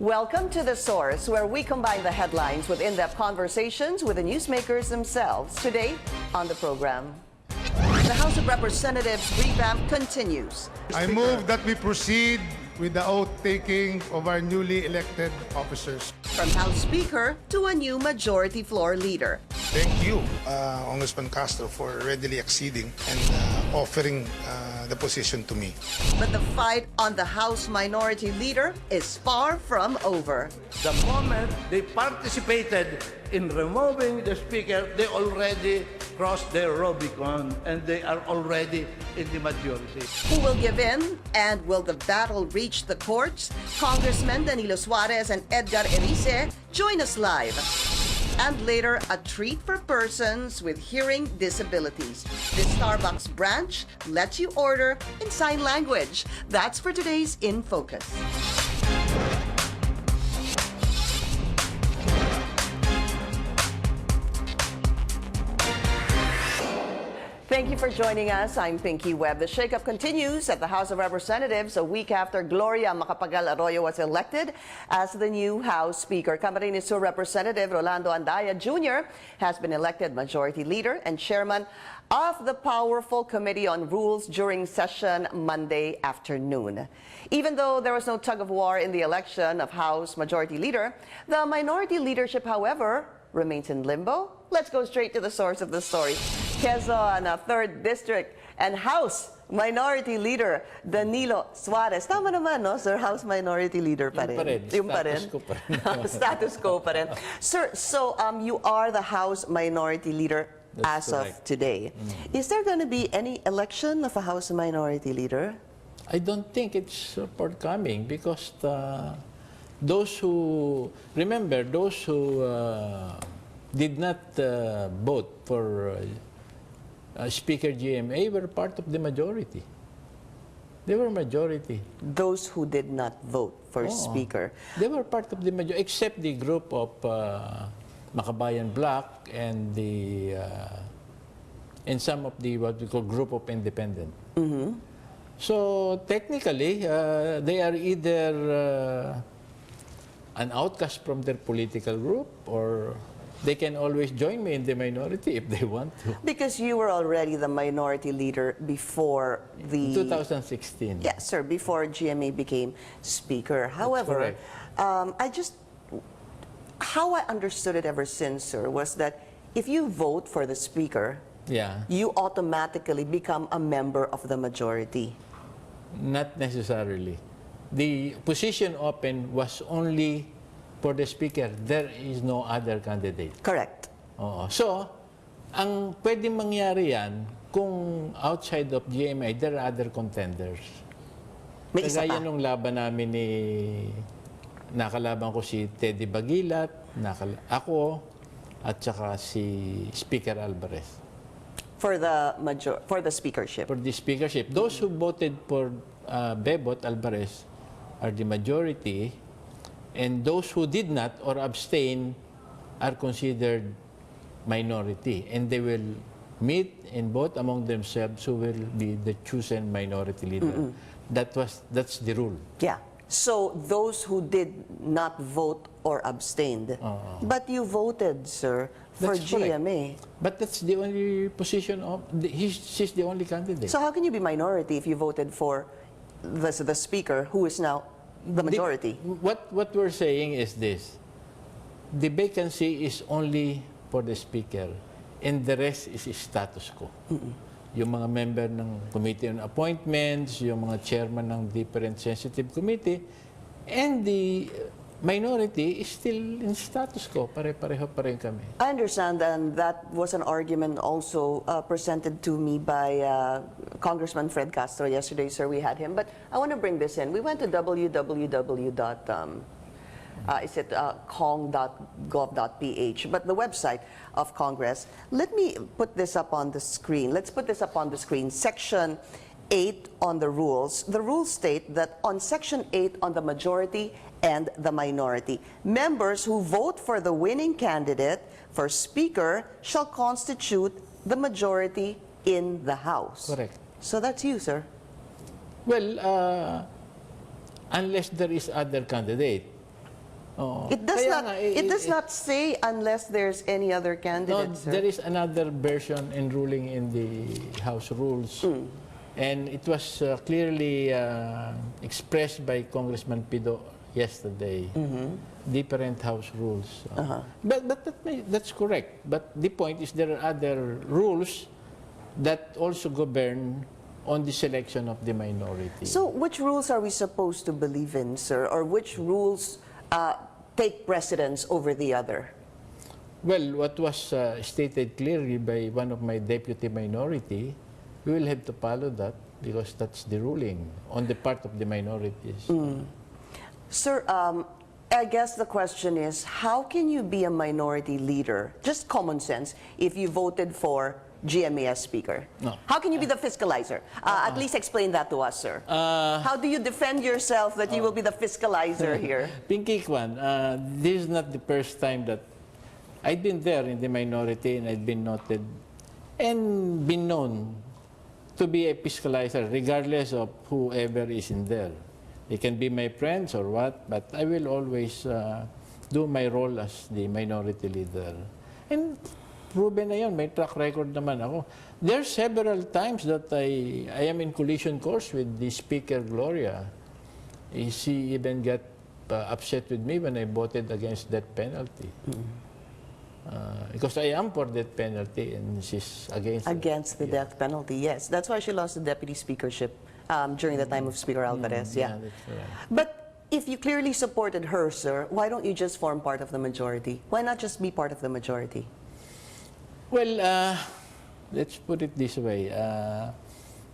Welcome to The Source, where we combine the headlines with in-depth conversations with the newsmakers themselves. Today on the program, the House of Representatives revamp continues. I move that we proceed with the oath-taking of our newly elected officers. From House Speaker to a new Majority Floor Leader. Thank you, Congressman Castro, for readily acceding and offering the position to me. But the fight on the House Minority Leader is far from over. The moment they participated in removing the Speaker, they already crossed their Rubicon and they are already in the majority. Who will give in, and will the battle reach the courts? Congressmen Danilo Suarez and Edgar Erice join us live. And later, a treat for persons with hearing disabilities. The Starbucks branch lets you order in sign language. That's for today's In Focus. Thank you for joining us. I'm Pinky Webb. The shakeup continues at the House of Representatives a week after Gloria Macapagal Arroyo was elected as the new House Speaker. Camarines Sur Representative Rolando Andaya Jr. has been elected Majority Leader and Chairman of the powerful Committee on Rules during session Monday afternoon. Even though there was no tug-of-war in the election of House Majority Leader, the minority leadership, however, remains in limbo. Let's go straight to the source of the story. Quezon, 3rd District, and House Minority Leader Danilo Suarez. Tama naman, no, Sir? House Minority Leader pa rin. Yung pa rin. Status quo pa rin. Status quo pa rin. Sir, so you are the House Minority Leader That's as correct. of today. Is there going to be any election of a House Minority Leader? I don't think it's forthcoming because those who, remember, those who did not vote for Speaker GMA were part of the majority. They were majority. Those who did not vote for Speaker. They were part of the majority, except the group of Makabayan Bloc and the and some of the what we call group of independent. So technically, they are either an outcast from their political group, or they can always join me in the minority if they want to. Because you were already the minority leader before the... 2016. Yes, sir, before GMA became Speaker. However, how I understood it ever since, sir, was that if you vote for the Speaker, you automatically become a member of the majority. Not necessarily. The position open was only for the Speaker. There is no other candidate. Correct. Oo. So, ang pwedeng mangyari yan, kung outside of GMA, there are other contenders. May isa Kagaya pa. nung laban namin ni, nakalaban ko si Teddy Bagilat, ako, at saka si Speaker Alvarez. For the speakership. For the speakership. Those who voted for Bebot Alvarez are the majority, and those who did not or abstain are considered minority, and they will meet and vote among themselves who will be the chosen minority leader. That's the rule. Yeah. So those who did not vote or abstained, but you voted, sir, for That's correct. GMA. But that's the only position of she's the only candidate. So how can you be minority if you voted for the Speaker, who is now the majority? What we're saying is this: the vacancy is only for the Speaker, and the rest is status quo. Yung mga member ng Committee on Appointments, yung mga chairman ng different sensitive committee, and the minority is still in status quo. Pare-pareho pa rin kami. I understand, and that was an argument also presented to me by Congressman Fred Castro yesterday, sir. We had him, but I want to bring this in. We went to cong.gov.ph, but the website of Congress. Let me put this up on the screen. Let's put this up on the screen. Section 8 on the rules. The rules state that on Section 8 on the majority and the minority, members who vote for the winning candidate for Speaker shall constitute the majority in the House. Correct. So that's you, sir. Well, unless there is other candidate. Oo. It does Kaya not. nga, It does not say unless there's any other No, candidate, sir. there is another version enrolling in the House rules. And it was clearly expressed by Congressman Pido yesterday. Different House rules. But that's correct. But the point is there are other rules that also govern on the selection of the minority. So, which rules are we supposed to believe in, sir, or which rules take precedence over the other? Well, what was stated clearly by one of my deputy minority, we will have to follow that because that's the ruling on the part of the minorities. Sir, I guess the question is, how can you be a minority leader, just common sense, if you voted for GMA as Speaker? No. How can you be the fiscalizer? At least explain that to us, sir. How do you defend yourself that you will be the fiscalizer here? Pinky Kwan, this is not the first time that I've been there in the minority and I've been noted and been known to be a fiscalizer regardless of whoever is in there. They can be my friends or what, but I will always do my role as the minority leader. And proven na yun, may track record naman ako. There are several times that I am in collision course with the Speaker Gloria. She even got upset with me when I voted against death penalty. Because I am for death penalty and she's against it. Against the death penalty, yes. That's why she lost the deputy speakership during the time of Speaker Alvarez, yeah. That's right. But if you clearly supported her, sir, why don't you just form part of the majority? Why not just be part of the majority? Well, let's put it this way.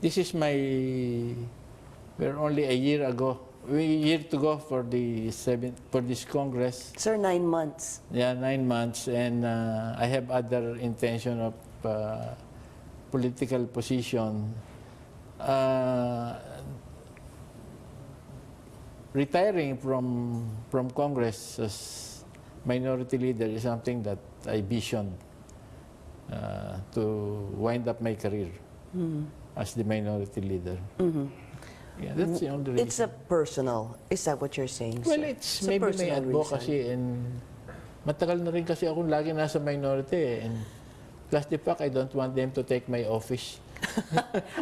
This is we're only a year to go for this Congress. Sir, 9 months. Yeah, 9 months, and I have other intention of political position. Retiring from Congress as minority leader is something that I visioned to wind up my career as the minority leader. Yeah, that's the only reason. It's a personal, is that what you're saying, Well, sir? it's a maybe may personal advocacy reason. and matagal na rin kasi akong lagi nasa minority and plus the fact I don't want them to take my office.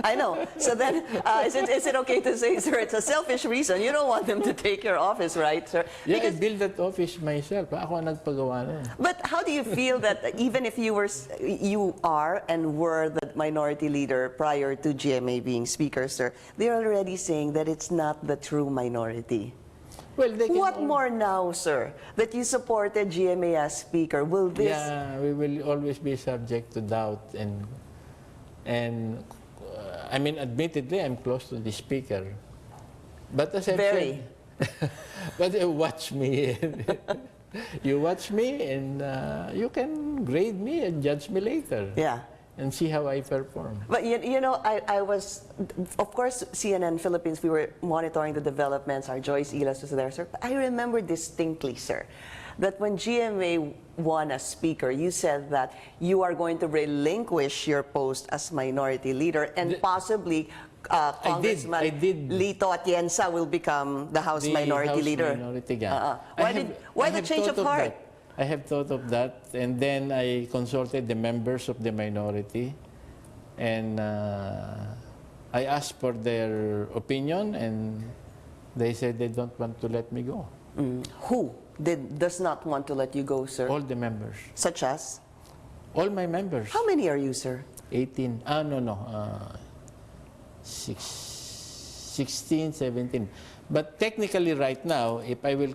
I know. So then, is it okay to say, sir, it's a selfish reason? You don't want them to take your office, right, sir? Yeah, I built that office myself. Ako ang nagpagawa nun. But how do you feel that even if you are and were the minority leader prior to GMA being speaker, sir, they're already saying that it's not the true minority. Well, they can What more now, sir, that you supported GMA as speaker? Will this... Yeah, we will always be subject to doubt and I mean, admittedly, I'm close to the speaker. But as I've Very. said, but you watch me. You watch me and you can grade me and judge me later. Yeah. And see how I perform. But you know, I was, of course, CNN Philippines, we were monitoring the developments. Our Joyce Ilas was there, sir. But I remember distinctly, sir, that when GMA won as speaker, you said that you are going to relinquish your post as minority leader and possibly Congressman I did. Lito Atienza will become the House minority House leader. Minority, yeah. Why the change of heart? I have thought of that, and then I consulted the members of the minority, and I asked for their opinion, and they said they don't want to let me go. Who does not want to let you go, sir? All the members. Such as? All my members. How many are you, sir? 18. No. 16, 17. But technically right now, if I will...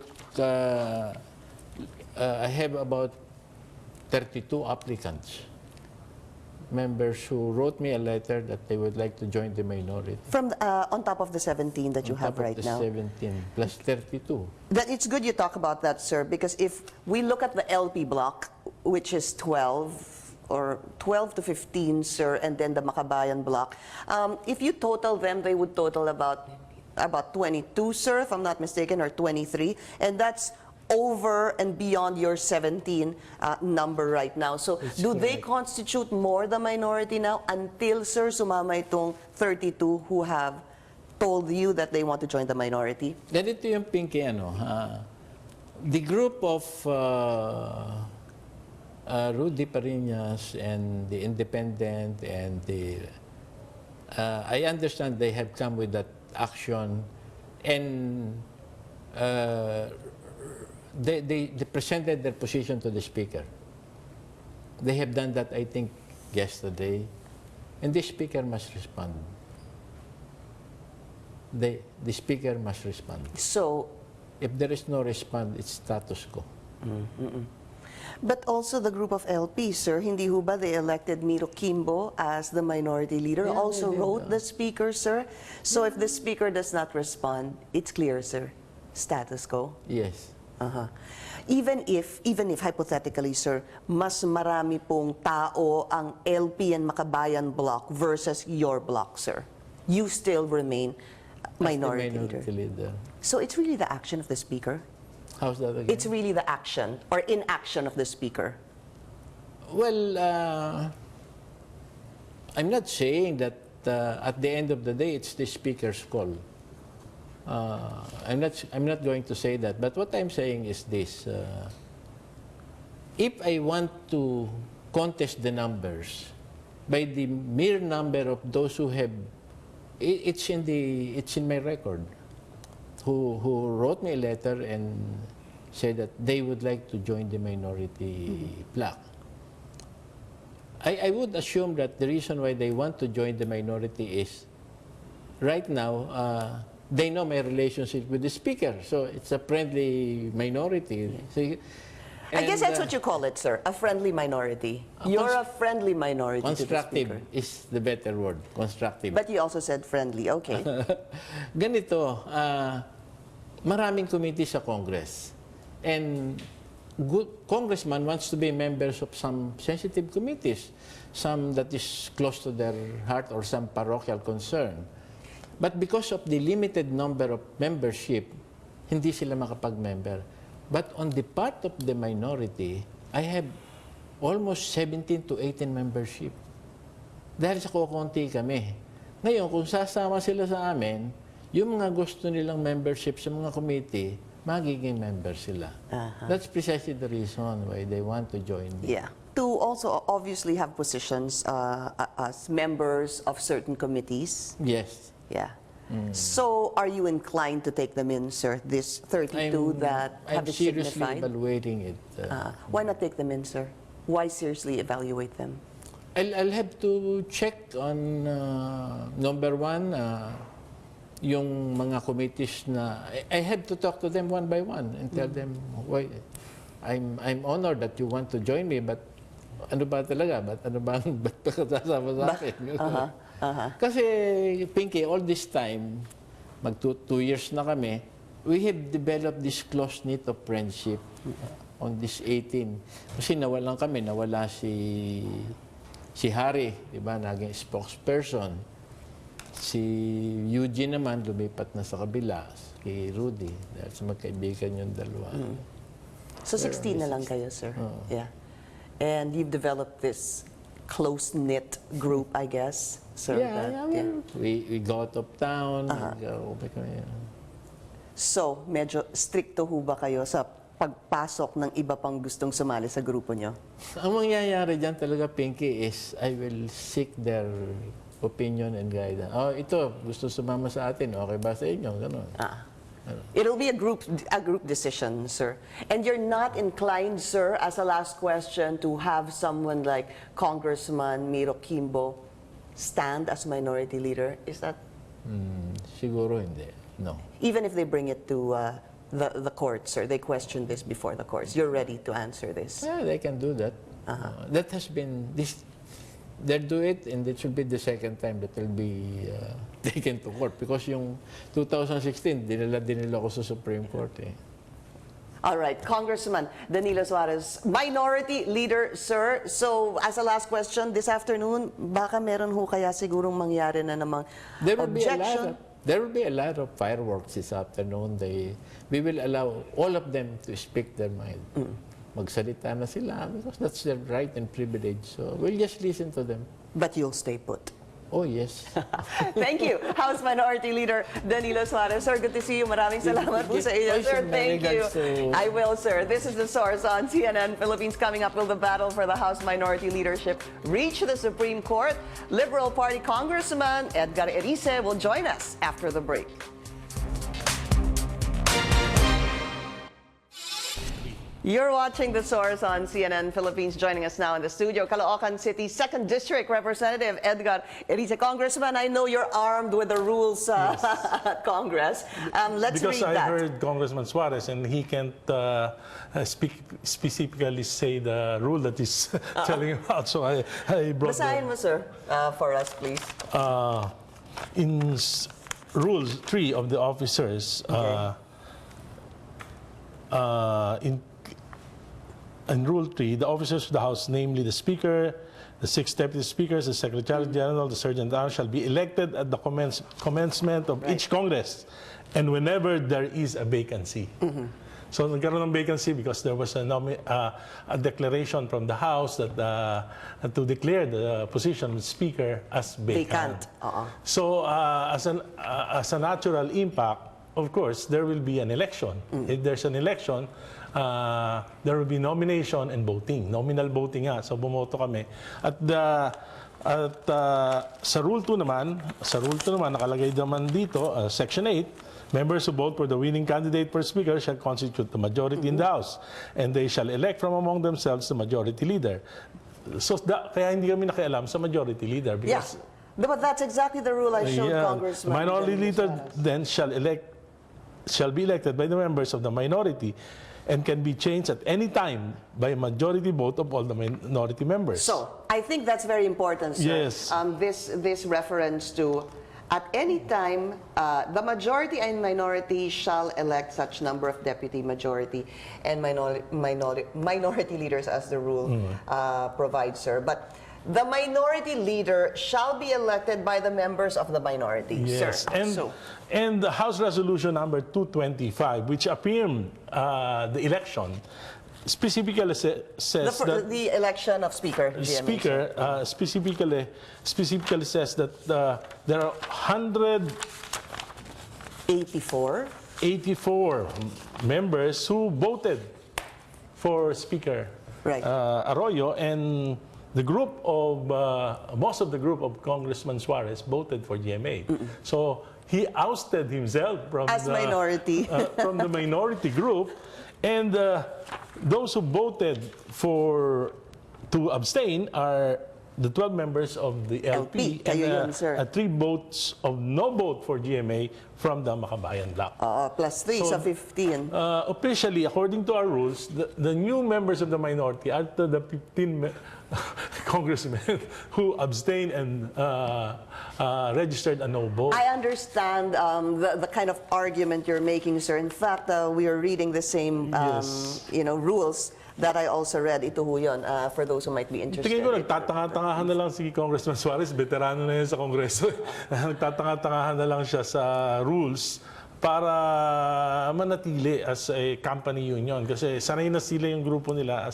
I have about 32 applicants, members who wrote me a letter that they would like to join the minority. From on top of the 17 that you have right now. 17 plus 32. That it's good you talk about that, sir, because if we look at the LP block, which is 12 to 15, sir, and then the Makabayan block, if you total them, they would total about 22, sir, if I'm not mistaken, or 23, and that's over and beyond your 17 number right now. So do they constitute more the minority now until, sir, sumama itong 32 who have told you that they want to join the minority? Ganito yung pinky, The group of Rudy Parinas and the Independent and the I understand they have come with that action, and they presented their position to the Speaker. They have done that, I think, yesterday, and the Speaker must respond. The Speaker must respond. So, If there is no response, it's status quo. but also the group of LP, sir, hindi ho ba they elected Miro Kimbo as the minority leader? Yeah, Also they did, wrote the Speaker, sir. So if the Speaker does not respond, it's clear, sir. Status quo. Yes. Uh-huh. Even if hypothetically, sir, mas marami pong tao ang LP and Makabayan block versus your block, sir, you still remain minority, As the minority leader. So it's really the action of the Speaker? How's that again? It's really the action or inaction of the Speaker? Well, I'm not saying that at the end of the day it's the Speaker's call. I'm not going to say that. But what I'm saying is this: if I want to contest the numbers by the mere number of those who have, it's in my record. Who wrote me a letter and said that they would like to join the minority bloc. I would assume that the reason why they want to join the minority is right now they know my relationship with the Speaker, so it's a friendly minority. So, I guess that's what you call it, sir, a friendly minority. You're a friendly minority to the constructive Speaker. is the better word, constructive. But you also said friendly, okay. Ganito, maraming committee sa Congress. And good congressman wants to be members of some sensitive committees, some that is close to their heart or some parochial concern. But because of the limited number of membership, hindi sila makapag-member. But on the part of the minority, I have almost 17 to 18 membership. Dahil sa kukunti kami. Ngayon, kung sasama sila sa amin, yung mga gusto nilang membership sa mga committee, magiging member sila. That's precisely the reason why they want to join me. Yeah. To also obviously have positions as members of certain committees. Yes. Yeah. So are you inclined to take them in, sir, this 32 that have I'm been seriously signified? evaluating it. Why not take them in, sir? Why seriously evaluate them? I'll have to check on, number one, yung mga committees na I have to talk to them one by one and tell them why I'm honored that you want to join me, but ano ba talaga? Ba't pa kasama sa akin? Kasi Pinky, all this time, mag 2 years na kami, we have developed this close knit of friendship on this 18. Kasi nawala si Harry, di ba, naging spokesperson. Si Eugene naman, lumipat na sa kabila, kay Rudy, dahil sa magkaibigan yung dalawa. So 16 na lang kayo, sir. Yeah. And you've developed this close-knit group, I guess, sir. We go out of town. So, medyo stricto ho ba kayo sa pagpasok ng iba pang gustong sumali sa grupo nyo? Ang mangyayari dyan talaga, Pinky, is I will seek their opinion and guidance. Oh, ito, gusto sumama sa atin. Okay ba sa inyo? Ganun. It'll be a group decision, sir. And you're not inclined, sir, as a last question, to have someone like Congressman Miro Kimbo stand as minority leader? Is that? Siguro hindi. No. Even if they bring it to the courts, sir, they question this before the courts. You're ready to answer this? Yeah, they can do that. That has been they'll do it, and it should be the second time that will be taken to court, because yung 2016 dinala ko sa Supreme Court eh. All right, Congressman Danilo Suarez, minority leader, sir. So, as a last question, this afternoon, baka meron ho kaya sigurong mangyari na namang objection? There will be a lot of fireworks this afternoon. We will allow all of them to speak their mind. Magsalita na sila because that's their right and privilege. So we'll just listen to them. But you'll stay put. Oh, yes. Thank you, House Minority Leader Danilo Suarez. Sir, good to see you. Maraming salamat po sa inyo, sir. Thank you. I will, sir. This is The Source on CNN Philippines. Coming up, will the battle for the House Minority Leadership reach the Supreme Court? Liberal Party Congressman Edgar Erice will join us after the break. You're watching The Source on CNN Philippines. Joining us now in the studio, Caloocan City 2nd District Representative Edgar Erice. Congressman, I know you're armed with the rules at Congress. Let's because read that. I heard Congressman Suarez, and he can't specifically say the rule that he's telling about. So I brought Basahin mo, sir, for us, please. in Rule 3 of the officers, in Rule 3, the officers of the House, namely the Speaker, the 6 Deputy Speakers, the Secretary General, the Surgeon General, shall be elected at the commencement of each Congress and whenever there is a vacancy. So nagkaroon ng vacancy because there was a declaration from the House that to declare the position of Speaker as vacant. So as a natural impact, of course, there will be an election. If there's an election, there will be nomination and voting. Nominal voting nga. So bumoto kami. Sa Rule 2 naman, nakalagay naman dito, Section 8, members who vote for the winning candidate for Speaker shall constitute the majority in the House, and they shall elect from among themselves the majority leader. So kaya hindi kami nakialam sa majority leader because But that's exactly the rule I showed Congressman. minority leader then shall be elected by the members of the minority and can be changed at any time by a majority vote of all the minority members. So, I think that's very important, sir. Yes. This reference to, at any time, the majority and minority shall elect such number of deputy, majority, and minority leaders as the rule provides, sir. But the minority leader shall be elected by the members of the minority, yes. sir. And the House Resolution number 225, which affirmed the election, specifically says that the election of Speaker. specifically says that there are 184 members who voted for Speaker Arroyo, and the group of most of the group of Congressman Suarez voted for GMA. So he ousted himself from minority from the minority group, and those who voted to abstain are the 12 members of the LP and 3 votes of no vote for GMA from the Makabayan Bloc. Plus 3, so 15. Officially, according to our rules, the new members of the minority are the 15 congressmen who abstained and registered a no vote. I understand the kind of argument you're making, sir. In fact, we are reading the same rules that I also read. Ito ho yun, for those who might be interested. Tingin ko, nagtatanga-tangahan na lang si Congressman Suarez, veterano na yun sa Kongreso. Nagtatanga-tangahan na lang siya sa rules para manatili as a company union. Kasi sanay na sila yung grupo nila.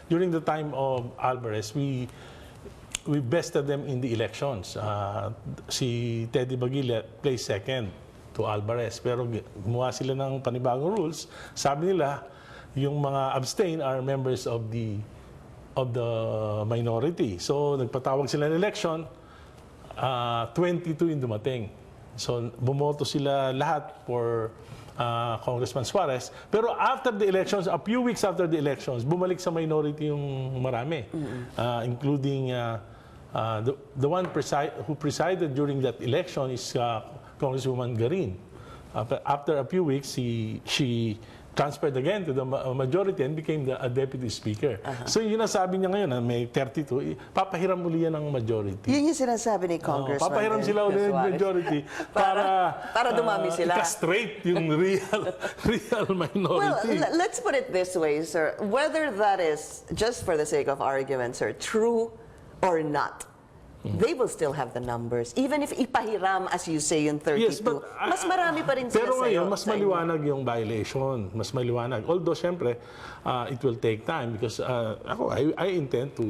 During the time of Alvarez, we bested them in the elections. Si Teddy Bagilla placed second to Alvarez. Pero gumawa sila ng panibagong rules. Sabi nila, yung mga abstain are members of the minority. So nagpatawag sila ng election, 22 yung dumating. So bumoto sila lahat for Congressman Suarez. Pero after the elections, a few weeks after the elections, bumalik sa minority yung marami, including the one who presided during that election is Congresswoman Garin. After a few weeks, she transferred again to the majority and became a deputy speaker. So yun ang sabi niya ngayon, na may 32, papahiram uli yan ng majority. Yun yung sinasabi ni Congressman. Papahiram sila uli ng majority para dumami sila. I-castrate yung real minority. Well, let's put it this way, sir. Whether that is, just for the sake of argument, sir, true or not, they will still have the numbers. Even if ipahiram, as you say, yung 32, Yes, but, mas marami pa rin sila pero ngayon, mas sa inyo. maliwanag yung violation. Mas maliwanag. Although, syempre, it will take time because I intend to,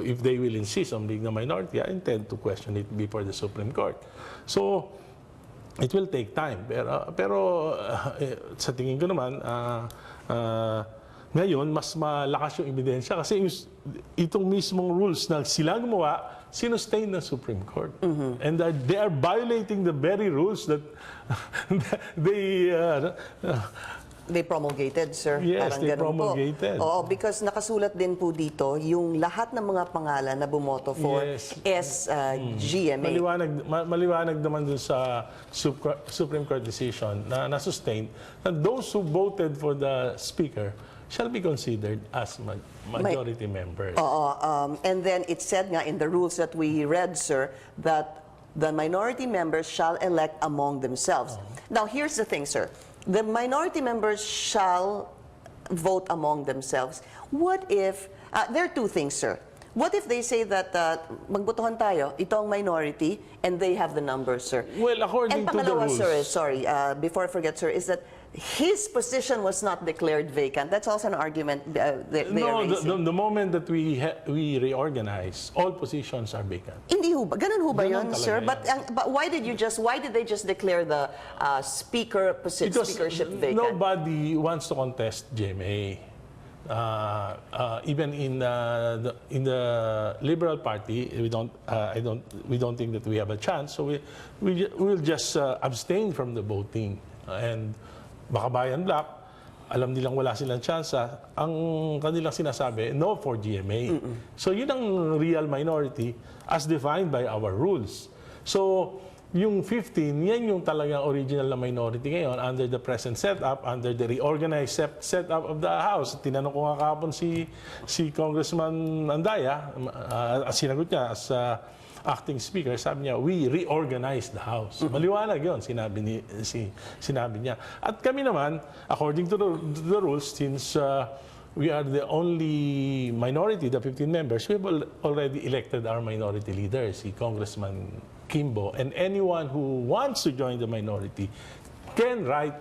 if they will insist on being the minority, I intend to question it before the Supreme Court. So, it will take time. Pero sa tingin ko naman, ngayon, mas malakas yung ebidensya kasi itong mismong rules na sila gumawa, sinustain ng Supreme Court. And they are violating the very rules that They promulgated, sir. Yes, Parang they ganun po. promulgated. Oo, because nakasulat din po dito, yung lahat ng mga pangalan na bumoto for Yes. GMA. Maliwanag naman dun sa Supreme Court decision na na-sustain that those who voted for the Speaker shall be considered as majority members. And then it said nga in the rules that we read, sir, that the minority members shall elect among themselves. Now, here's the thing, sir. The minority members shall vote among themselves. What if, there are two things, sir. What if they say that magbotohan tayo, ito ang minority, and they have the numbers, sir? Well, according And to the pangalawa, rules. sir, sorry, before I forget, sir, is that his position was not declared vacant. That's also an argument they are No, raising. the moment that we reorganize, all positions are vacant. Hindi ho ba? Ganun ho ba Ganun yun, talaga sir? yan. But why did they just declare the speakership vacant? Nobody wants to contest GMA. Even in the Liberal Party, we don't think that we have a chance. So we'll just abstain from the voting. And Makabayan Black, alam nilang wala silang chance. Ang kanilang sinasabi, no for GMA. So yun ang real minority as defined by our rules. So yung 15, yan yung talagang original na minority ngayon under the present setup, under the reorganized setup of the House. Tinanong ko nga kahapon si Congressman Andaya, sinagot niya as acting speaker, sabi niya, we reorganized the House. Maliwanag yun, sinabi niya. At kami naman, according to the rules, since we are the only minority, the 15 members, we have already elected our minority leader, si Congressman Kimbo. And anyone who wants to join the minority can write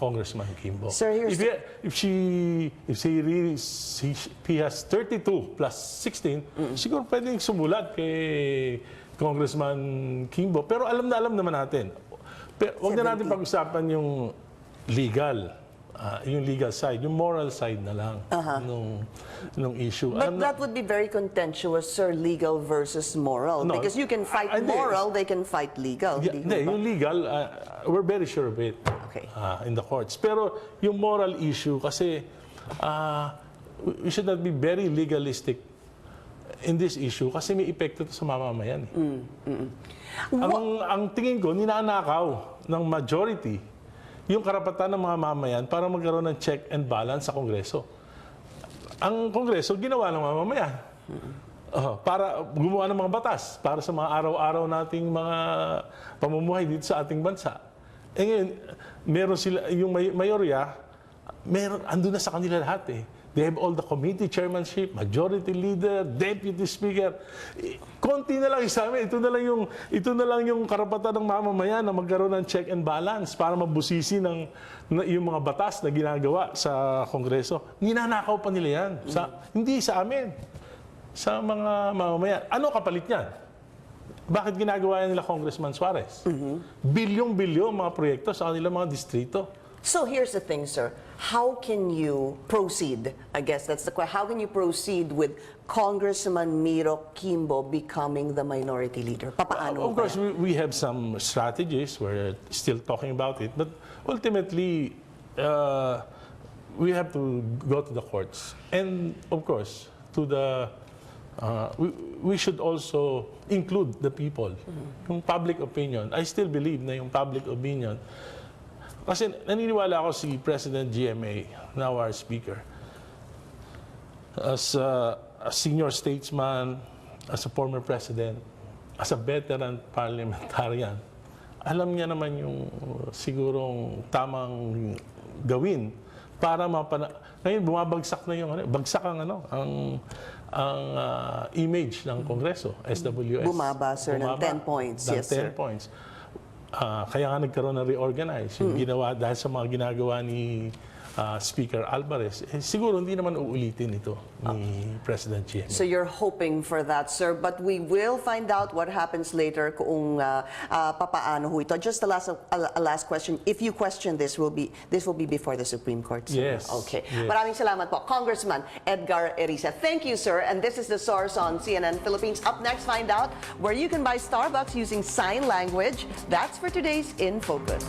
Congressman Kimbo. Sir, here's He has 32 plus 16, siguro pwedeng sumulat kay Congressman Kimbo. Pero alam naman natin. Pero wag na natin pag-usapan yung legal side, yung moral side na lang nung issue. But that would be very contentious, sir, legal versus moral. No, Because you can fight moral, they can fight legal. Hindi, yung legal, we're very sure of it in the courts. Pero yung moral issue, kasi we should not be very legalistic in this issue kasi may epekto to sa mamamayan. Ang tingin ko, ninanakaw ng majority yung karapatan ng mga mamayan para magkaroon ng check and balance sa Kongreso. Ang Kongreso, ginawa ng mamamayan. Para gumawa ng mga batas, para sa mga araw-araw nating mga pamumuhay dito sa ating bansa. Eh ngayon, meron sila, yung mayorya, andun na sa kanila lahat eh. They have all the committee chairmanship, majority leader, deputy speaker. Konti na lang sa amin. Ito na lang yung karapatan ng mamamayan na magkaroon ng check and balance para mabusisi yung mga batas na ginagawa sa Kongreso. Ninanakaw pa nila yan. Hindi sa amin. Sa mga mamamayan. Ano kapalit niyan? Bakit ginagawa yan nila Congressman Suarez? Bilyong-bilyong mga proyekto sa kanilang mga distrito. So here's the thing, sir. How can you proceed? I guess that's the question. How can you proceed with Congressman Miro Kimbo becoming the minority leader? Papaano Of course, we have some strategies. We're still talking about it. But ultimately, we have to go to the courts. And of course, we should also include the people. Yung public opinion. I still believe na yung public opinion. Kasi naniniwala ako si President GMA, now our Speaker, as a senior statesman, as a former president, as a veteran parliamentarian, alam niya naman yung sigurong tamang gawin para ngayon bumabagsak na yung bagsak ang ang image ng Kongreso, SWS. Bumaba, sir, ng 10 points. Ng Yes, 10 sir. points. Kaya nga nagkaroon ng reorganize. Yung ginawa dahil sa mga ginagawa ni Speaker Alvarez, siguro hindi naman uulitin ito ni President Chiem. So you're hoping for that, sir. But we will find out what happens later kung papaano ho ito. Just a last question. If you question this will be before the Supreme Court, sir? Yes. Okay. Yes. Maraming salamat po. Congressman Edgar Erice. Thank you, sir. And this is The Source on CNN Philippines. Up next, find out where you can buy Starbucks using sign language. That's for today's In Focus.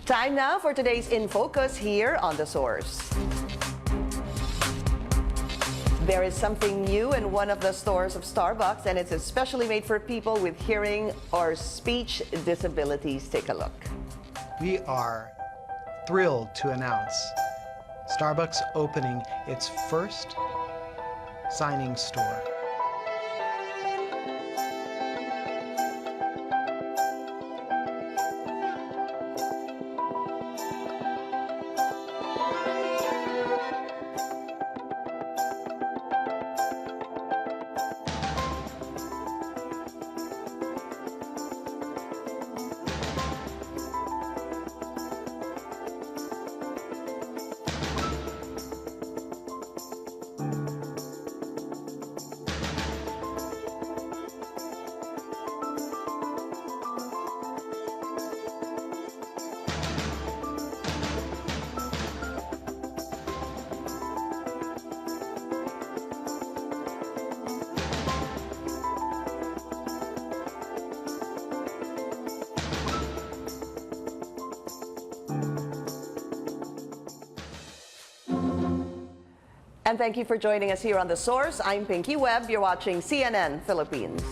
Time now for today's In Focus here on The Source. There is something new in one of the stores of Starbucks, and it's especially made for people with hearing or speech disabilities. Take a look. We are thrilled to announce Starbucks opening its first signing store. And thank you for joining us here on The Source. I'm Pinky Webb. You're watching CNN Philippines.